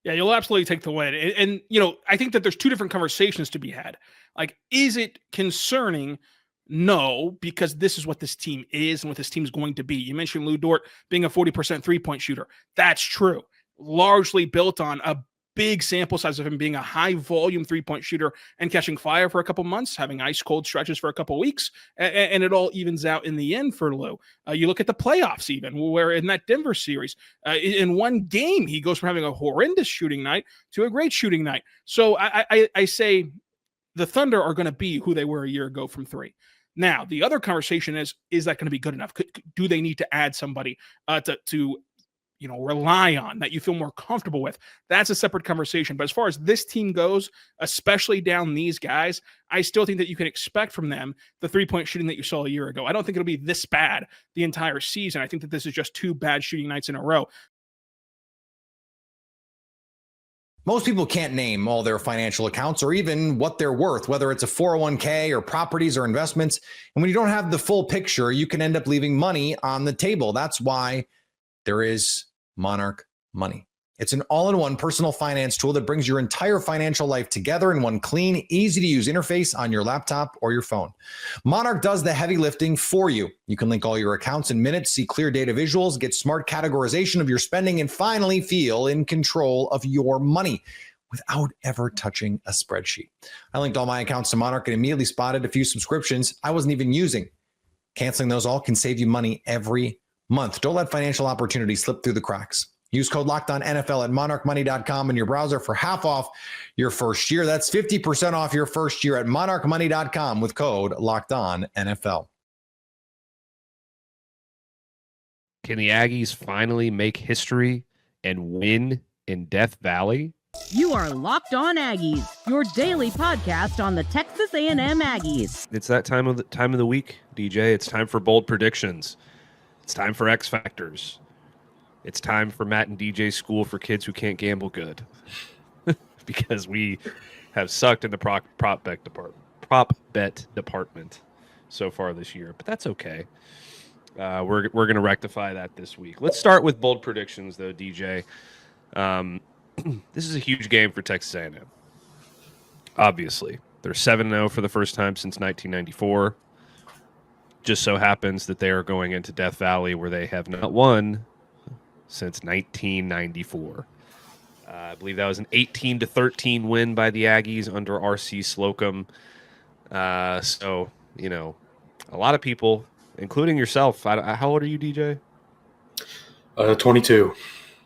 Yeah, you'll absolutely take the win. And I think that there's 2 different conversations to be had. Like, is it concerning? No, because this is what this team is and what this team is going to be. You mentioned Lou Dort being a 40% 3-point shooter. That's true. Largely built on a big sample size of him being a high volume 3-point shooter and catching fire for a couple months, having ice cold stretches for a couple weeks, and it all evens out in the end for Lou. You look at the playoffs, even where in that Denver series, in 1 game, he goes from having a horrendous shooting night to a great shooting night. So I say the Thunder are going to be who they were a year ago from three. Now, the other conversation is that going to be good enough? Do they need to add somebody to rely on that you feel more comfortable with? That's a separate conversation. But as far as this team goes, especially down these guys, I still think that you can expect from them the 3-point shooting that you saw a year ago. I don't think it'll be this bad the entire season. I think that this is just 2 bad shooting nights in a row. Most people can't name all their financial accounts or even what they're worth, whether it's a 401k or properties or investments. And when you don't have the full picture, you can end up leaving money on the table. That's why there is Monarch Money. It's an all-in-one personal finance tool that brings your entire financial life together in one clean, easy-to-use interface on your laptop or your phone. Monarch does the heavy lifting for you. You can link all your accounts in minutes, see clear data visuals, get smart categorization of your spending, and finally feel in control of your money without ever touching a spreadsheet. I linked all my accounts to Monarch and immediately spotted a few subscriptions I wasn't even using. Canceling those all can save you money every month. Don't let financial opportunities slip through the cracks. Use code LOCKEDONNFL at monarchmoney.com in your browser for half off your first year. That's 50% off your first year at monarchmoney.com with code LOCKEDONNFL. Can the Aggies finally make history and win in Death Valley? You are Locked On Aggies, your daily podcast on the Texas A&M Aggies. It's that time of the week, DJ. It's time for bold predictions. It's time for X Factors. It's time for Matt and DJ's school for kids who can't gamble good. Because we have sucked in the prop bet department so far this year. But that's okay. We're going to rectify that this week. Let's start with bold predictions, though, DJ. This is a huge game for Texas A&M. Obviously. They're 7-0 for the first time since 1994. Just so happens that they are going into Death Valley where they have not won since 1994. I believe that was an 18-13 win by the Aggies under R.C. Slocum. So, a lot of people, including yourself. How old are you, DJ? 22.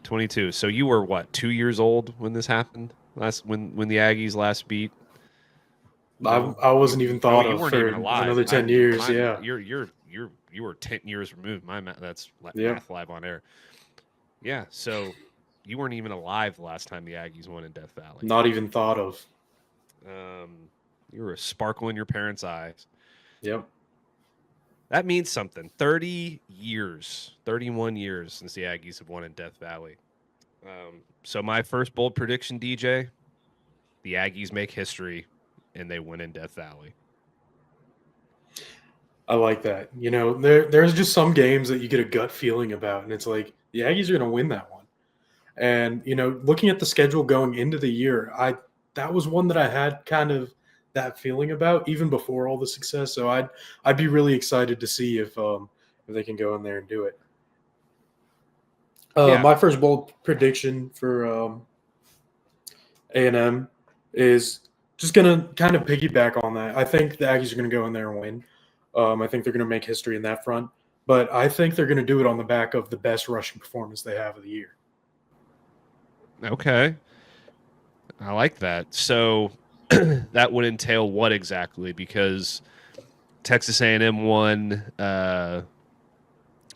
22. So you were, 2 years old when this happened? When the Aggies last beat? I wasn't even thought of for alive. Another 10 years. Yeah. You were 10 years removed. That's Yeah. math live on air. Yeah, so you weren't even alive the last time the Aggies won in Death Valley. Not even thought of. You were a sparkle in your parents' eyes. Yep. That means something. 31 years since the Aggies have won in Death Valley. So my first bold prediction, DJ, the Aggies make history and they win in Death Valley. I like that. There's just some games that you get a gut feeling about, and it's like the Aggies are going to win that one. And, looking at the schedule going into the year, that was one that I had kind of that feeling about even before all the success. So I'd be really excited to see if they can go in there and do it. My first bold prediction for A&M is just going to kind of piggyback on that. I think the Aggies are going to go in there and win. I think they're going to make history in that front. But I think they're going to do it on the back of the best rushing performance they have of the year. Okay. I like that. So that would entail what exactly? Because Texas A&M won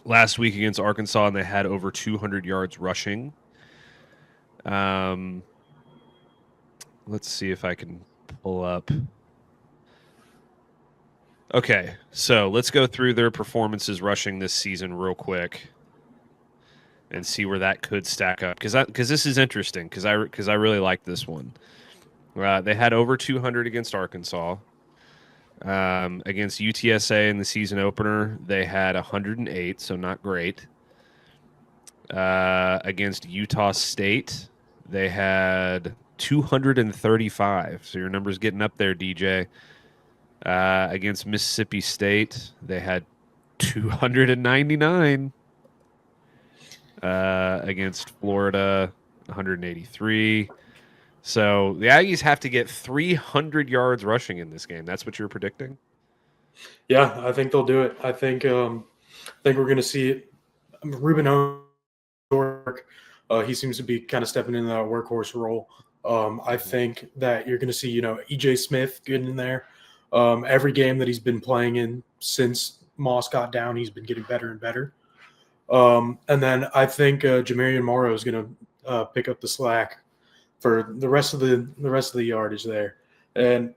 last week against Arkansas, and they had over 200 yards rushing. Let's see if I can pull up. Okay, so let's go through their performances rushing this season real quick and see where that could stack up. Because this is interesting, because I really like this one. They had over 200 against Arkansas. Against UTSA in the season opener, they had 108, so not great. Against Utah State, they had 235. So your number's getting up there, DJ. Against Mississippi State, they had 299. Against Florida, 183. So the Aggies have to get 300 yards rushing in this game. That's what you're predicting? Yeah, I think they'll do it. I think we're going to see it. Ruben O'Rourke, he seems to be kind of stepping into that workhorse role. I think that you're going to see, EJ Smith getting in there. Every game that he's been playing in since Moss got down, he's been getting better and better. And then I think Jamarian Morrow is going to pick up the slack for the rest of the yardage there. And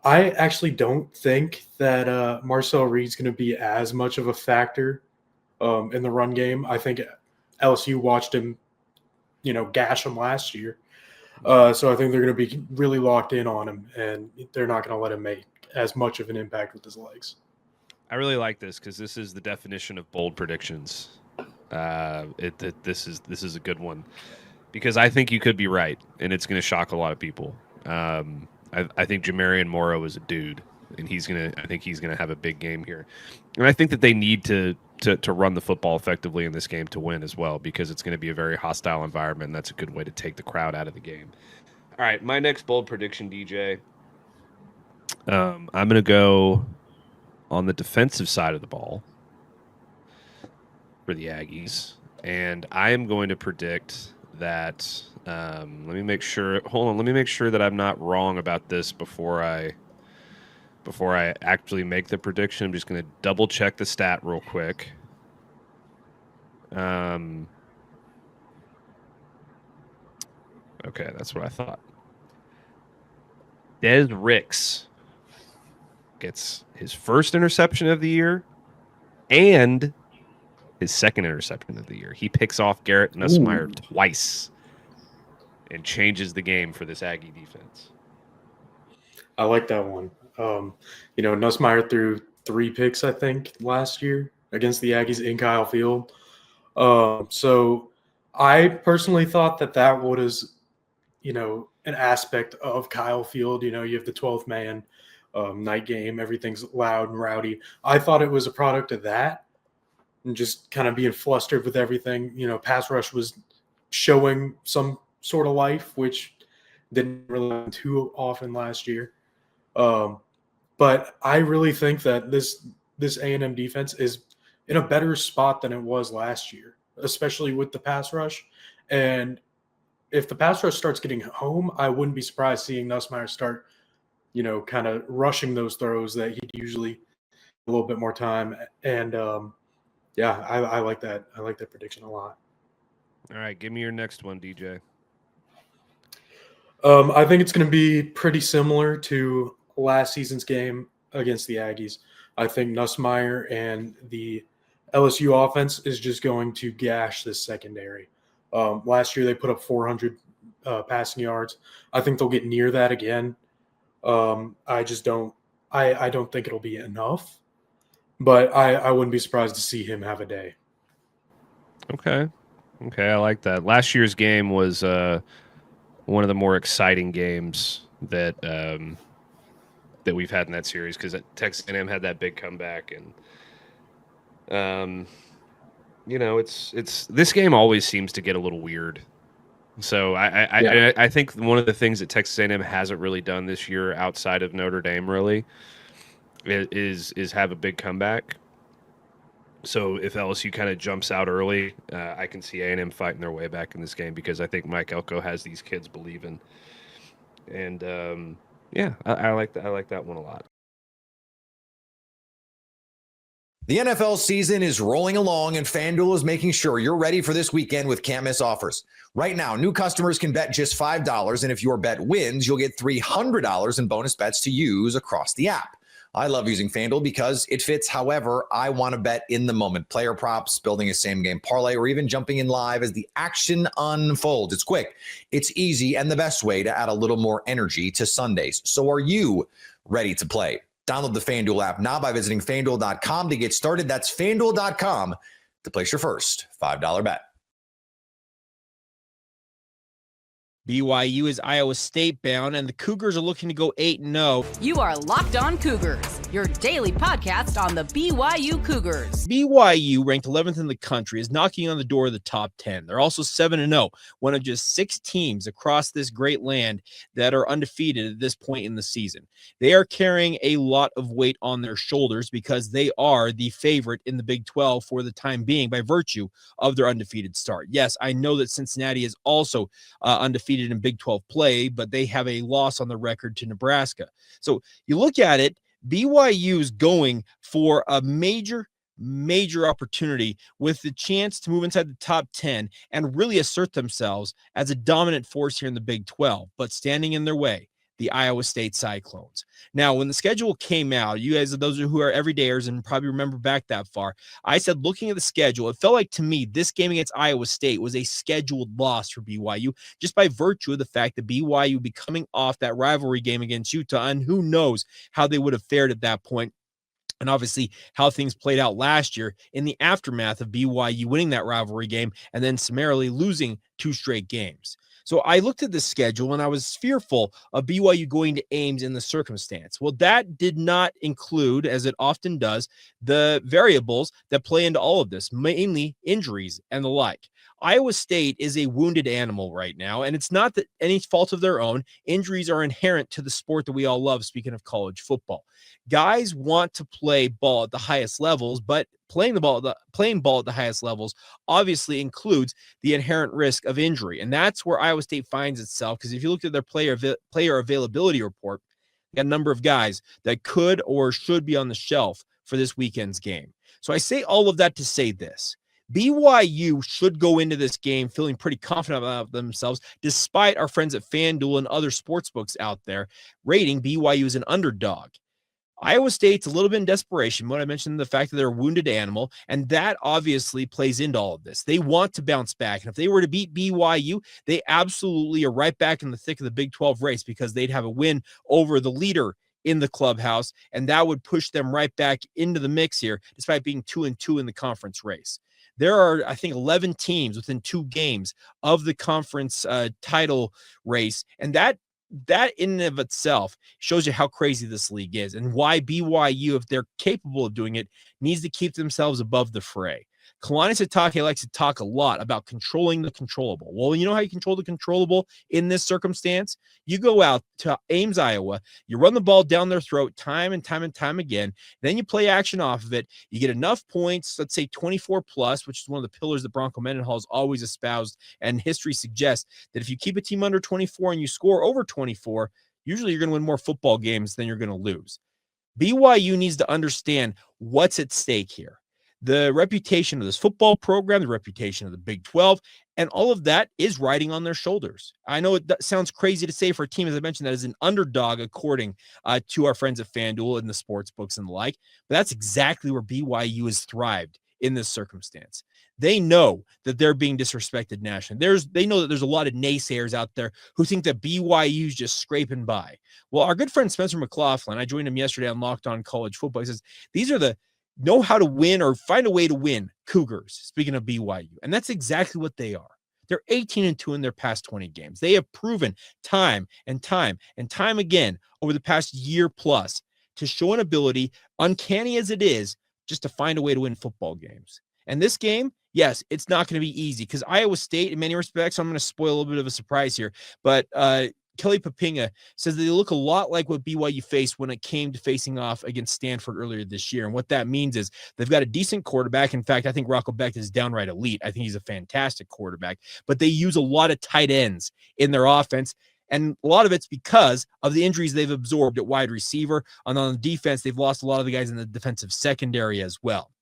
I actually don't think that Marcel Reed's going to be as much of a factor in the run game. I think LSU watched him, gash him last year. So I think they're going to be really locked in on him, and they're not going to let him make as much of an impact with his legs. I really like this because this is the definition of bold predictions. This is a good one because I think you could be right, and it's going to shock a lot of people. I think Jamarian Morrow is a dude, and I think he's gonna have a big game here, and I think that they need to run the football effectively in this game to win as well because it's going to be a very hostile environment, and that's a good way to take the crowd out of the game. All right, my next bold prediction, DJ. I'm going to go on the defensive side of the ball for the Aggies, and I am going to predict that. Let me make sure. Hold on. Let me make sure that I'm not wrong about this before I actually make the prediction. I'm just going to double check the stat real quick. Okay, that's what I thought. Des Ricks gets his first interception of the year and his second interception of the year. He picks off Garrett Nussmeier twice and changes the game for this Aggie defense. I like that one. Nussmeier threw 3 picks, I think, last year against the Aggies in Kyle Field. So I personally thought that was, an aspect of Kyle Field. You have the 12th man, night game, everything's loud and rowdy. I thought it was a product of that and just kind of being flustered with everything. Pass rush was showing some sort of life, which didn't really happen too often last year. But I really think that this A&M defense is in a better spot than it was last year, especially with the pass rush. And if the pass rush starts getting home, I wouldn't be surprised seeing Nussmeier start, kind of rushing those throws that he'd usually a little bit more time. And I like that. I like that prediction a lot. All right, give me your next one, DJ. I think it's going to be pretty similar to last season's game against the Aggies. I think Nussmeier and the LSU offense is just going to gash this secondary. Last year they put up 400 passing yards. I think they'll get near that again. I don't think it'll be enough, but I wouldn't be surprised to see him have a day. Okay, I like that. Last year's game was one of the more exciting games that we've had in that series because Texas A&M had that big comeback, and it's this game always seems to get a little weird. So I think one of the things that Texas A&M hasn't really done this year outside of Notre Dame really is have a big comeback. So if LSU kind of jumps out early, I can see A&M fighting their way back in this game because I think Mike Elko has these kids believing. And I like that. I like that one a lot. The NFL season is rolling along, and FanDuel is making sure you're ready for this weekend with can't-miss offers. Right now, new customers can bet just $5, and if your bet wins, you'll get $300 in bonus bets to use across the app. I love using FanDuel because it fits however I want to bet in the moment. Player props, building a same-game parlay, or even jumping in live as the action unfolds. It's quick, it's easy, and the best way to add a little more energy to Sundays. So are you ready to play? Download the FanDuel app now by visiting FanDuel.com to get started. That's FanDuel.com to place your first $5 bet. BYU is Iowa State bound, and the Cougars are looking to go 8-0. You are Locked On Cougars, your daily podcast on the BYU Cougars. BYU, ranked 11th in the country, is knocking on the door of the top 10. They're also 7-0, one of just 6 teams across this great land that are undefeated at this point in the season. They are carrying a lot of weight on their shoulders because they are the favorite in the Big 12 for the time being by virtue of their undefeated start. Yes, I know that Cincinnati is also undefeated undefeated in Big 12 play, but they have a loss on the record to Nebraska. So you look at it, BYU is going for a major opportunity with the chance to move inside the top 10 and really assert themselves as a dominant force here in the Big 12, but standing in their way, the Iowa State Cyclones. Now, when the schedule came out, you guys, those who are everydayers and probably remember back that far, I said, looking at the schedule, it felt like to me this game against Iowa State was a scheduled loss for BYU, just by virtue of the fact that BYU would be coming off that rivalry game against Utah, and who knows how they would have fared at that point. And obviously how things played out last year in the aftermath of BYU winning that rivalry game and then summarily losing 2 straight games. So I looked at the schedule and I was fearful of BYU going to Ames in the circumstance. Well, that did not include, as it often does, the variables that play into all of this, mainly injuries and the like. Iowa State is a wounded animal right now, and it's not that any fault of their own. Injuries are inherent to the sport that we all love, speaking of college football. Guys want to play ball at the highest levels, but playing ball at the highest levels obviously includes the inherent risk of injury, and that's where Iowa State finds itself, because if you look at their player availability report, they got a number of guys that could or should be on the shelf for this weekend's game. So I say all of that to say this. BYU should go into this game feeling pretty confident about themselves, despite our friends at FanDuel and other sportsbooks out there rating BYU as an underdog. Iowa State's a little bit in desperation. When I mentioned the fact that they're a wounded animal, and that obviously plays into all of this. They want to bounce back. And if they were to beat BYU, they absolutely are right back in the thick of the Big 12 race, because they'd have a win over the leader in the clubhouse, and that would push them right back into the mix here, despite being 2-2 in the conference race. There are, I think, 11 teams within 2 games of the conference title race, and that in and of itself shows you how crazy this league is, and why BYU, if they're capable of doing it, needs to keep themselves above the fray. Kalani Sitake likes to talk a lot about controlling the controllable. Well, you know how you control the controllable in this circumstance? You go out to Ames, Iowa, you run the ball down their throat time and time again, then you play action off of it, you get enough points, let's say 24 plus, which is one of the pillars that Bronco Mendenhall has always espoused, and history suggests that if you keep a team under 24 and you score over 24, usually you're going to win more football games than you're going to lose. BYU needs to understand what's at stake here. The reputation of this football program, the reputation of the Big 12, and all of that is riding on their shoulders. I know it sounds crazy to say for a team, as I mentioned, that is an underdog, according to our friends at FanDuel and the sports books and the like, but that's exactly where BYU has thrived in this circumstance. They know that they're being disrespected nationally. They know that there's a lot of naysayers out there who think that BYU is just scraping by. Well, our good friend Spencer McLaughlin, I joined him yesterday on Locked On College Football. He says, these are the know how to win or find a way to win Cougars, speaking of BYU. And that's exactly what they are. They're 18-2 in their past 20 games. They have proven time and time again over the past year plus to show an ability, uncanny as it is, just to find a way to win football games. And this game, yes, it's not going to be easy, because Iowa State, in many respects, I'm going to spoil a little bit of a surprise here, but Kelly Papinga says that they look a lot like what BYU faced when it came to facing off against Stanford earlier this year. And what that means is they've got a decent quarterback. In fact, I think Rocco Becht is downright elite. I think he's a fantastic quarterback, but they use a lot of tight ends in their offense. And a lot of it's because of the injuries they've absorbed at wide receiver. And on the defense, they've lost a lot of the guys in the defensive secondary as well.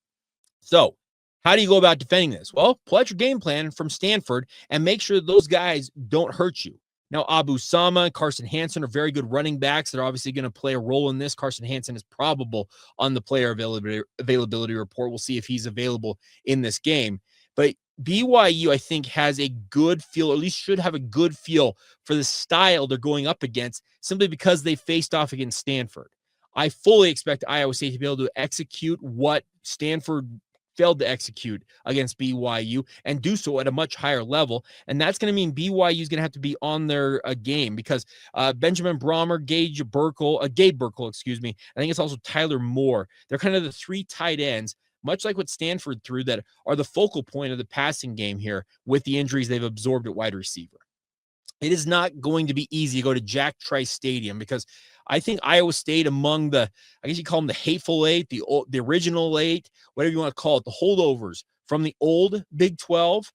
So how do you go about defending this? Well, pull out your game plan from Stanford and make sure that those guys don't hurt you. Now, Abu Sama and Carson Hansen are very good running backs. They're obviously going to play a role in this. Carson Hansen is probable on the player availability report. We'll see if he's available in this game. But BYU, I think, has a good feel, or at least should have a good feel for the style they're going up against, simply because they faced off against Stanford. I fully expect Iowa State to be able to execute what Stanford failed to execute against BYU, and do so at a much higher level. And that's going to mean BYU is going to have to be on their game, because Benjamin Brahmer, Gabe Burkle, I think it's also Tyler Moore. They're kind of the 3 tight ends, much like what Stanford threw, that are the focal point of the passing game here with the injuries they've absorbed at wide receiver. It is not going to be easy to go to Jack Trice Stadium, because I think Iowa State, among the, I guess you call them the hateful 8, the original 8, whatever you want to call it, the holdovers from the old Big 12,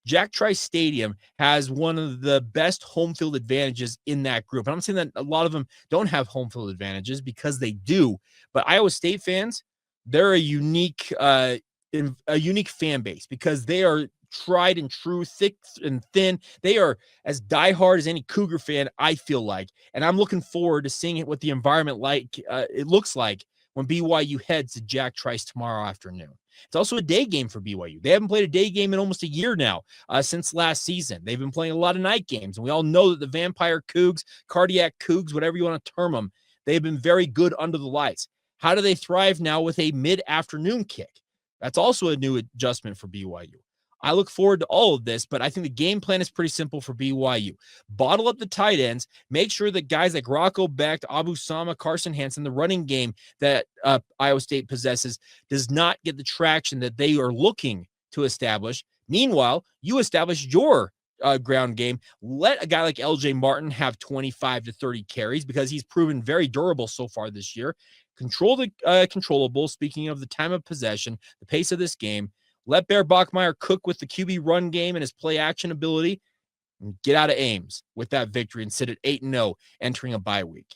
Jack Trice Stadium has one of the best home field advantages in that group. And I'm saying that a lot of them don't have home field advantages because they do. But Iowa State fans, they're a unique fan base because they are tried and true, thick and thin. They are as diehard as any Cougar fan, I feel like. And I'm looking forward to seeing what the environment it looks like when BYU heads to Jack Trice tomorrow afternoon. It's also a day game for BYU. They haven't played a day game in almost a year now since last season. They've been playing a lot of night games, and we all know that the Vampire Cougs, Cardiac Cougs, whatever you want to term them, they've been very good under the lights. How do they thrive now with a mid-afternoon kick? That's also a new adjustment for BYU. I look forward to all of this, but I think the game plan is pretty simple for BYU. Bottle up the tight ends. Make sure that guys like Rocco Becht, Abu Sama, Carson Hansen, the running game that Iowa State possesses, does not get the traction that they are looking to establish. Meanwhile, you establish your ground game. Let a guy like LJ Martin have 25 to 30 carries because he's proven very durable so far this year. Control the controllables. Speaking of the time of possession, the pace of this game. Let Bear Bachmeier cook with the QB run game and his play action ability and get out of Ames with that victory and sit at 8-0 entering a bye week.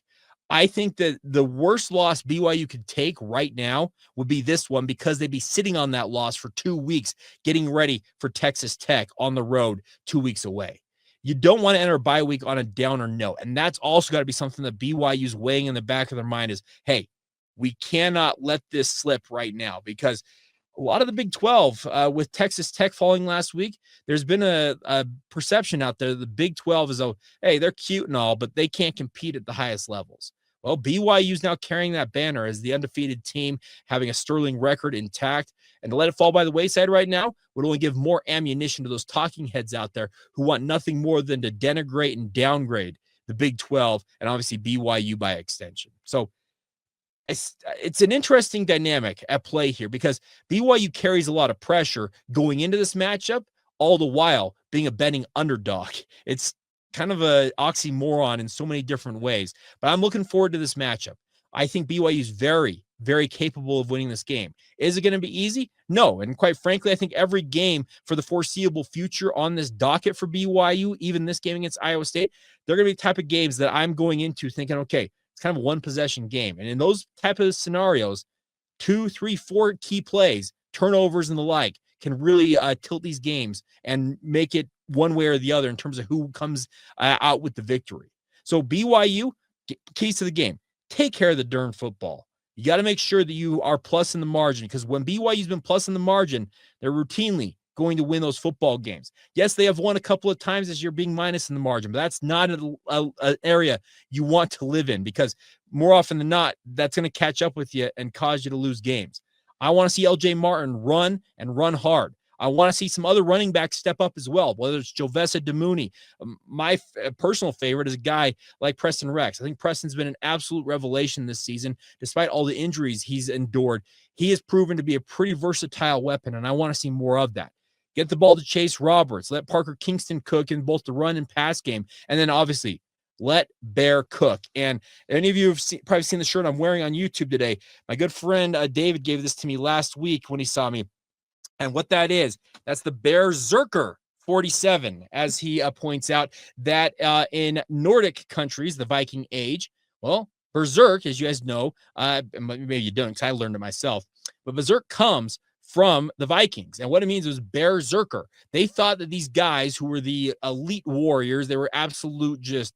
I think that the worst loss BYU could take right now would be this one because they'd be sitting on that loss for 2 weeks, getting ready for Texas Tech on the road 2 weeks away. You don't want to enter a bye week on a downer note. And that's also got to be something that BYU's weighing in the back of their mind is, hey, we cannot let this slip right now because a lot of the Big 12 with Texas Tech falling last week, there's been a perception out there the Big 12 is, hey, they're cute and all, but they can't compete at the highest levels. Well, BYU's now carrying that banner as the undefeated team, having a sterling record intact. And to let it fall by the wayside right now would only give more ammunition to those talking heads out there who want nothing more than to denigrate and downgrade the Big 12 and obviously BYU by extension. So it's an interesting dynamic at play here because BYU carries a lot of pressure going into this matchup, all the while being a betting underdog. It's kind of an oxymoron in so many different ways, but I'm looking forward to this matchup. I think BYU is very, very capable of winning this game. Is it going to be easy? No. And quite frankly, I think every game for the foreseeable future on this docket for BYU, even this game against Iowa State, they're going to be the type of games that I'm going into thinking, okay, it's kind of a one possession game. And in those type of scenarios, 2, 3, 4 key plays, turnovers and the like can really tilt these games and make it one way or the other in terms of who comes out with the victory. So BYU, keys to the game, take care of the darn football. You got to make sure that you are plus in the margin because when BYU's been plus in the margin, they're routinely going to win those football games. Yes, they have won a couple of times this year being minus in the margin, but that's not an area you want to live in because more often than not, that's going to catch up with you and cause you to lose games. I want to see LJ Martin run and run hard. I want to see some other running backs step up as well, whether it's Jovessa Damuni. My personal favorite is a guy like Preston Rex. I think Preston's been an absolute revelation this season. Despite all the injuries he's endured, he has proven to be a pretty versatile weapon, and I want to see more of that. Get the ball to Chase Roberts. Let Parker Kingston cook in both the run and pass game. And then obviously let Bear cook. And any of you have probably seen the shirt I'm wearing on YouTube today. My good friend David gave this to me last week when he saw me. And what that is, that's the Berserker 47, as he points out that in Nordic countries, the Viking age, well, Berserk, as you guys know, maybe you don't because I learned it myself, but Berserk comes from the Vikings. And what it means is Berserker. They thought that these guys who were the elite warriors, they were absolute just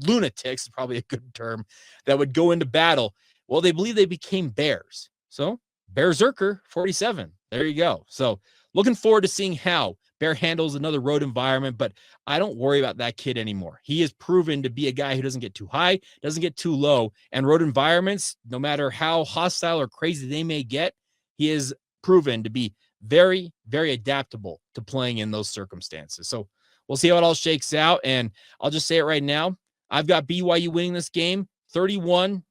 lunatics, is probably a good term, that would go into battle. Well, they believe they became bears. So Berserker 47. There you go. So looking forward to seeing how Bear handles another road environment, but I don't worry about that kid anymore. He has proven to be a guy who doesn't get too high, doesn't get too low, and road environments, no matter how hostile or crazy they may get, he is proven to be very, very adaptable to playing in those circumstances. So we'll see how it all shakes out. And I'll just say it right now. I've got BYU winning this game 31-24.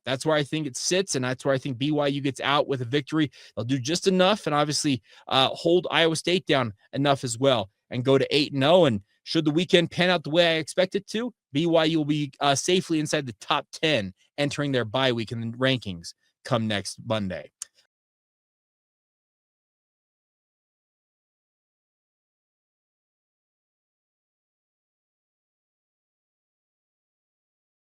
That's where I think it sits. And that's where I think BYU gets out with a victory. They'll do just enough and obviously hold Iowa State down enough as well and go to 8-0. And should the weekend pan out the way I expect it to, BYU will be safely inside the top 10 entering their bye week in the rankings come next Monday.